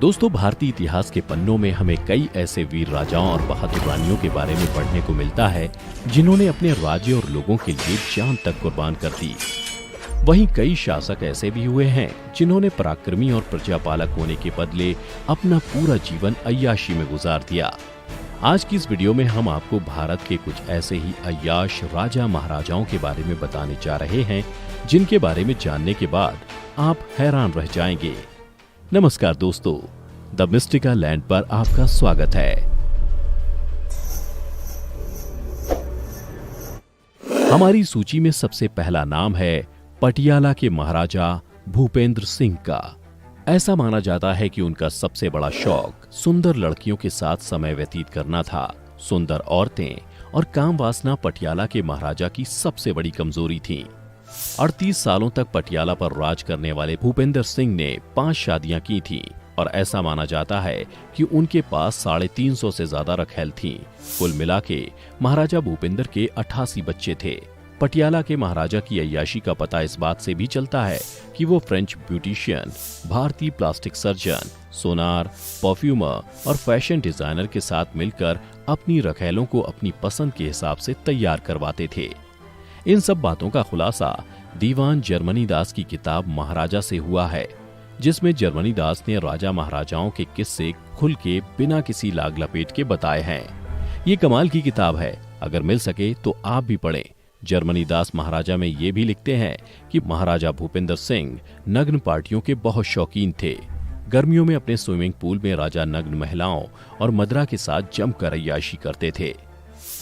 दोस्तों, भारतीय इतिहास के पन्नों में हमें कई ऐसे वीर राजाओं और बहादुर रानियों के बारे में पढ़ने को मिलता है जिन्होंने अपने राज्य और लोगों के लिए जान तक कुर्बान कर दी। वहीं कई शासक ऐसे भी हुए हैं जिन्होंने पराक्रमी और प्रजापालक होने के बदले अपना पूरा जीवन अय्याशी में गुजार दिया। आज की इस वीडियो में हम आपको भारत के कुछ ऐसे ही अय्याश राजा महाराजाओं के बारे में बताने जा रहे हैं जिनके बारे में जानने के बाद आप हैरान रह जाएंगे। नमस्कार दोस्तों, द मिस्टिका लैंड पर आपका स्वागत है। हमारी सूची में सबसे पहला नाम है पटियाला के महाराजा भूपेंद्र सिंह का। ऐसा माना जाता है कि उनका सबसे बड़ा शौक सुंदर लड़कियों के साथ समय व्यतीत करना था। सुंदर औरतें और काम वासना पटियाला के महाराजा की सबसे बड़ी कमजोरी थी। 38 सालों तक पटियाला पर राज करने वाले भूपेंद्र सिंह ने 5 शादियां की थीं और ऐसा माना जाता है कि उनके पास 350 से ज्यादा रखैल थीं। कुल मिला के महाराजा भूपेंद्र के 88 बच्चे थे। पटियाला के महाराजा की अय्याशी का पता इस बात से भी चलता है कि वो फ्रेंच ब्यूटिशियन, भारतीय प्लास्टिक सर्जन, सोनार, परफ्यूमर और फैशन डिजाइनर के साथ मिलकर अपनी रखैलों को अपनी पसंद के हिसाब से तैयार करवाते थे। इन सब बातों का खुलासा दीवान जर्मनी दास की किताब महाराजा से हुआ है, जिसमें जर्मनी दास ने राजा महाराजाओं के किस्से खुल के बिना किसी लाग लपेट के बताए हैं। ये कमाल की किताब है, अगर मिल सके तो आप भी पढ़ें। जर्मनी दास महाराजा में ये भी लिखते हैं कि महाराजा भूपेंद्र सिंह नग्न पार्टियों के बहुत शौकीन थे। गर्मियों में अपने स्विमिंग पूल में राजा नग्न महिलाओं और मदरा के साथ जमकर अय्याशी करते थे।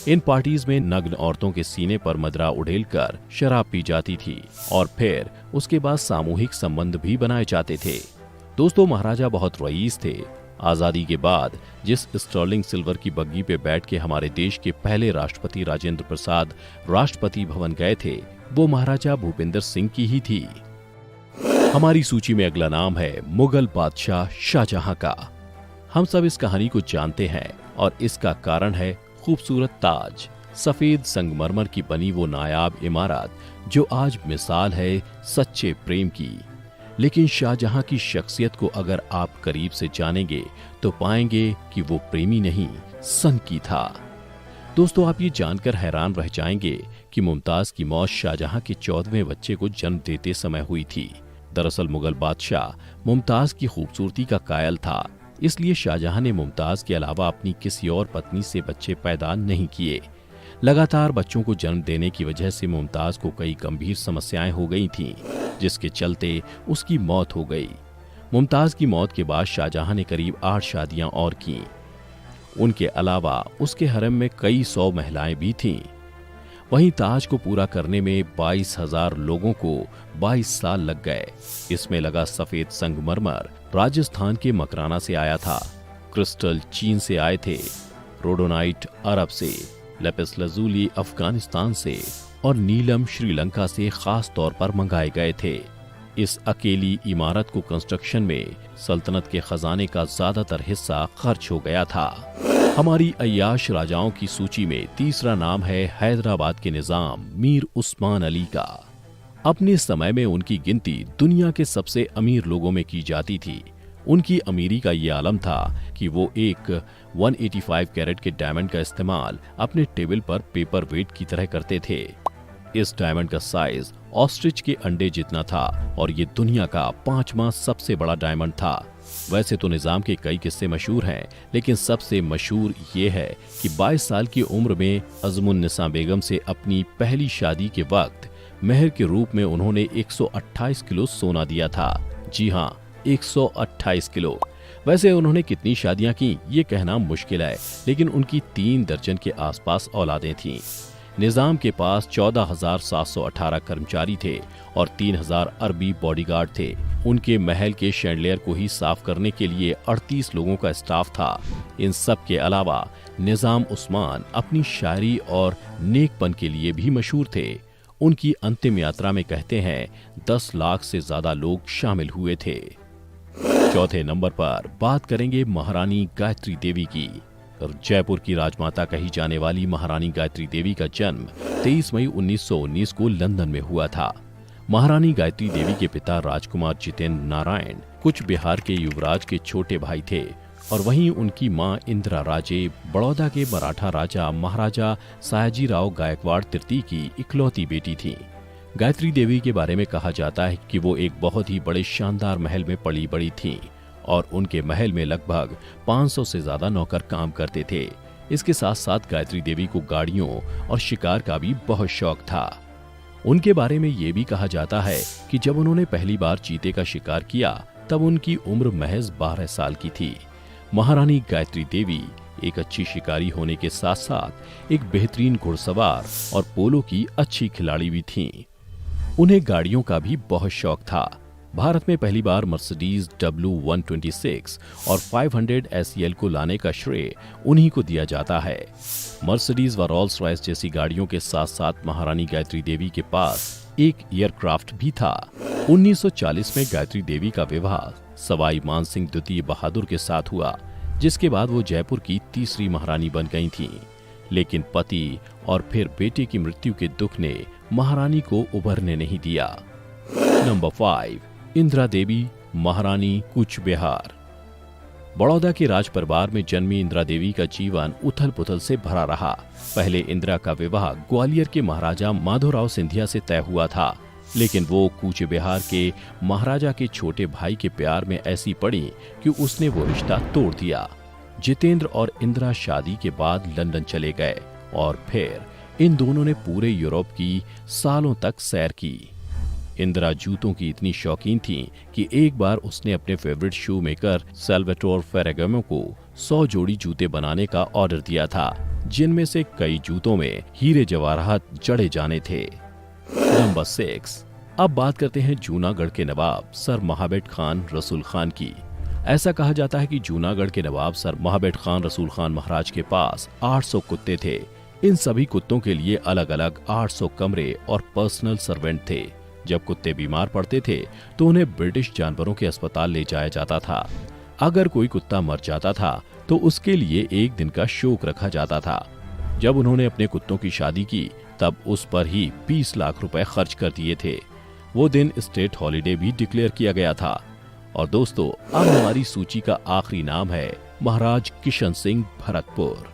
इन पार्टीज में नग्न औरतों के सीने पर मदरा उड़ेलकर शराब पी जाती थी और फिर उसके बाद सामूहिक संबंध भी बनाए जाते थे। दोस्तों, महाराजा बहुत रईस थे। आजादी के बाद जिस स्टर्लिंग सिल्वर की बग्गी पे बैठ के हमारे देश के पहले राष्ट्रपति राजेंद्र प्रसाद राष्ट्रपति भवन गए थे, वो महाराजा भूपेंद्र सिंह की ही थी। हमारी सूची में अगला नाम है मुगल बादशाह शाहजहां का। हम सब इस कहानी को जानते हैं और इसका कारण है खूबसूरत ताज, सफेद संगमरमर की बनी वो नायाब इमारत जो आज मिसाल है सच्चे प्रेम की। लेकिन शाहजहां की शख्सियत को अगर आप करीब से जानेंगे तो पाएंगे कि वो प्रेमी नहीं, सनकी था। दोस्तों, आप ये जानकर हैरान रह जाएंगे कि मुमताज की मौत शाहजहां के 14वें बच्चे को जन्म देते समय हुई थी। दरअसल मुगल बादशाह मुमताज की खूबसूरती का कायल था, इसलिए शाहजहां ने मुमताज के अलावा अपनी किसी और पत्नी से बच्चे पैदा नहीं किए। लगातार बच्चों को जन्म देने की वजह से मुमताज को कई गंभीर समस्याएं हो गई थीं, जिसके चलते उसकी मौत हो गई। मुमताज की मौत के बाद शाहजहां ने करीब 8 शादियां और की। उनके अलावा उसके हरम में कई 100 महिलाएं भी थीं। वहीं ताज को पूरा करने में 22,000 लोगों को 22 साल लग गए। इसमें लगा सफेद संगमरमर राजस्थान के मकराना से आया था, क्रिस्टल चीन से आए थे, रोडोनाइट अरब से, लेपिस लजूली अफगानिस्तान से और नीलम श्रीलंका से खास तौर पर मंगाए गए थे। इस अकेली इमारत को कंस्ट्रक्शन में सल्तनत के खजाने का ज्यादातर हिस्सा खर्च हो गया था। हमारी अय्याश राजाओं की सूची में तीसरा नाम है हैदराबाद के निजाम मीर उस्मान अली का। अपने समय में उनकी गिनती दुनिया के सबसे अमीर लोगों में की जाती थी। उनकी अमीरी का ये आलम था कि वो एक 185 कैरेट के डायमंड का इस्तेमाल अपने टेबल पर पेपर वेट की तरह करते थे। इस डायमंड का साइज ऑस्ट्रिच के अंडे जितना था और ये दुनिया का 5वां सबसे बड़ा डायमंड था। वैसे तो निजाम के कई किस्से मशहूर हैं, लेकिन सबसे मशहूर ये है कि 22 साल की उम्र में अज़मुन्निसा बेगम से अपनी पहली शादी के वक्त मेहर के रूप में उन्होंने 128 किलो सोना दिया था। जी हाँ, 128 किलो। वैसे उन्होंने कितनी शादियां की ये कहना मुश्किल है, लेकिन उनकी 3 दर्जन के आसपास औलादें थीं। निजाम के पास 14,718 कर्मचारी थे और 3,000 अरबी बॉडीगार्ड थे। उनके महल के शैंडलियर को ही साफ करने के लिए 38 लोगों का स्टाफ था। इन सब के अलावा निजाम उस्मान अपनी शायरी और नेकपन के लिए भी मशहूर थे। उनकी अंतिम यात्रा में कहते हैं 10 लाख से ज्यादा लोग शामिल हुए थे। चौथे नंबर पर बात करेंगे महारानी गायत्री देवी की। जयपुर की राजमाता कही जाने वाली महारानी गायत्री देवी का जन्म 23 मई 1919 को लंदन में हुआ था। महारानी गायत्री देवी के पिता राजकुमार जितेंद्र नारायण कूच बिहार के युवराज के छोटे भाई थे और वहीं उनकी मां इंदिरा राजे बड़ौदा के मराठा राजा महाराजा सयाजीराव गायकवाड़ तृतीय की इकलौती बेटी थी। गायत्री देवी के बारे में कहा जाता है कि वो एक बहुत ही बड़े शानदार महल में पली बड़ी थीं और उनके महल में लगभग 500 से ज्यादा नौकर काम करते थे। इसके साथ साथ गायत्री देवी को गाड़ियों और शिकार का भी बहुत शौक था। उनके बारे में ये भी कहा जाता है कि जब उन्होंने पहली बार चीते का शिकार किया तब उनकी उम्र महज 12 साल की थी। महारानी गायत्री देवी एक अच्छी शिकारी होने के साथ साथ एक बेहतरीन घुड़सवार और पोलो की अच्छी खिलाड़ी भी थीं। उन्हें गाड़ियों का भी बहुत शौक था। भारत में पहली बार मर्सिडीज W126 और 500 SEL को लाने का श्रेय उन्हीं को दिया जाता है। मर्सिडीज व रोल्स रॉयस जैसी गाड़ियों के साथ साथ महारानी गायत्री देवी के पास एक एयरक्राफ्ट भी था। 1940 में गायत्री देवी का विवाह सवाई मानसिंह द्वितीय बहादुर के साथ हुआ, जिसके बाद वो जयपुर की तीसरी महारानी बन गई थीं। लेकिन पति और फिर बेटे की मृत्यु के दुख ने महारानी को उभरने नहीं दिया। नंबर 5, इंदिरा देवी महारानी कूच बिहार। बड़ौदा के राज परिवार में जन्मी इंदिरा देवी का जीवन उथल पुथल से भरा रहा। पहले इंदिरा का विवाह ग्वालियर के महाराजा माधोराव सिंधिया से तय हुआ था, लेकिन वो कूच बिहार के महाराजा के छोटे भाई के प्यार में ऐसी पड़ी कि उसने वो रिश्ता तोड़ दिया। जितेंद्र और इंदिरा शादी के बाद लंदन चले गए और फिर इन दोनों ने पूरे यूरोप की सालों तक सैर की। इंदिरा जूतों की इतनी शौकीन थी कि एक बार उसने अपने फेवरेट शू मेकर सैल्वाटोर फेरागामो को 100 जोड़ी जूते बनाने का ऑर्डर दिया था, जिनमें से कई जूतों में हीरे जवाहरात जड़े जाने थे। नंबर 6, अब बात करते हैं जूनागढ़ के नवाब सर महाबेट खान रसूल खान की। ऐसा कहा जाता है कि जूनागढ़ के नवाब सर महाबेट खान रसूल खान महाराज के पास 800 कुत्ते थे। इन सभी कुत्तों के लिए अलग अलग 800 कमरे और पर्सनल सर्वेंट थे। जब कुत्ते बीमार पड़ते थे तो उन्हें ब्रिटिश जानवरों के अस्पताल ले जाया जाता था। अगर कोई कुत्ता मर जाता था तो उसके लिए एक दिन का शोक रखा जाता था। जब उन्होंने अपने कुत्तों की शादी की तब उस पर ही 20 लाख रुपए खर्च कर दिए थे। वो दिन स्टेट हॉलिडे भी डिक्लेयर किया गया था। और दोस्तों, अब हमारी सूची का आखिरी नाम है महाराज किशन सिंह भरतपुर।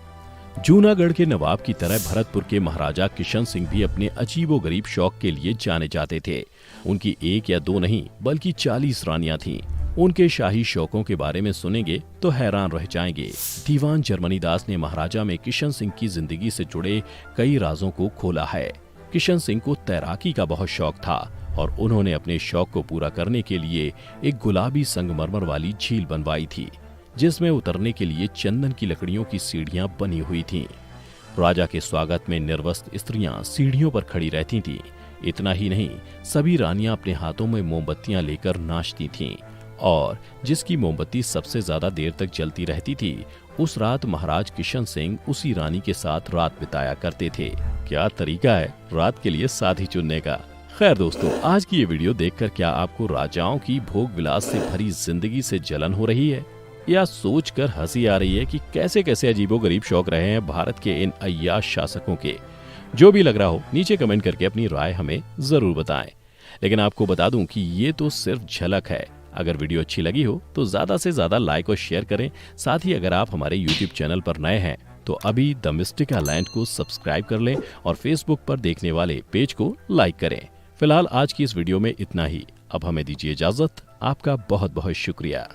जूनागढ़ के नवाब की तरह भरतपुर के महाराजा किशन सिंह भी अपने अजीबोगरीब शौक के लिए जाने जाते थे। उनकी एक या दो नहीं बल्कि 40 रानियां थीं। उनके शाही शौकों के बारे में सुनेंगे तो हैरान रह जाएंगे। दीवान जर्मनी दास ने महाराजा में किशन सिंह की जिंदगी से जुड़े कई राजों को खोला है। किशन सिंह को तैराकी का बहुत शौक था और उन्होंने अपने शौक को पूरा करने के लिए एक गुलाबी संगमरमर वाली झील बनवाई थी, जिसमें उतरने के लिए चंदन की लकड़ियों की सीढ़ियां बनी हुई थीं। राजा के स्वागत में निर्वस्त्र स्त्रियां सीढ़ियों पर खड़ी रहती थीं। इतना ही नहीं, सभी रानियां अपने हाथों में मोमबत्तियां लेकर नाचती थीं और जिसकी मोमबत्ती सबसे ज्यादा देर तक जलती रहती थी, उस रात महाराज किशन सिंह उसी रानी के साथ रात बिताया करते थे। क्या तरीका है रात के लिए साथी चुनने का। खैर दोस्तों, आज की ये वीडियो देखकर क्या आपको राजाओं की भोग विलास से भरी जिंदगी से जलन हो रही है या सोचकर हंसी आ रही है कि कैसे कैसे अजीबोगरीब शौक रहे हैं भारत के इन अय्याश शासकों के। जो भी लग रहा हो नीचे कमेंट करके अपनी राय हमें जरूर बताएं। लेकिन आपको बता दूं कि ये तो सिर्फ झलक है। अगर वीडियो अच्छी लगी हो तो ज्यादा से ज्यादा लाइक और शेयर करें। साथ ही अगर आप हमारे YouTube चैनल पर नए हैं तो अभी द मिस्टिका लैंड को सब्सक्राइब कर लें और फेसबुक पर देखने वाले पेज को लाइक करें। फिलहाल आज की इस वीडियो में इतना ही। अब हमें दीजिए इजाजत। आपका बहुत बहुत शुक्रिया।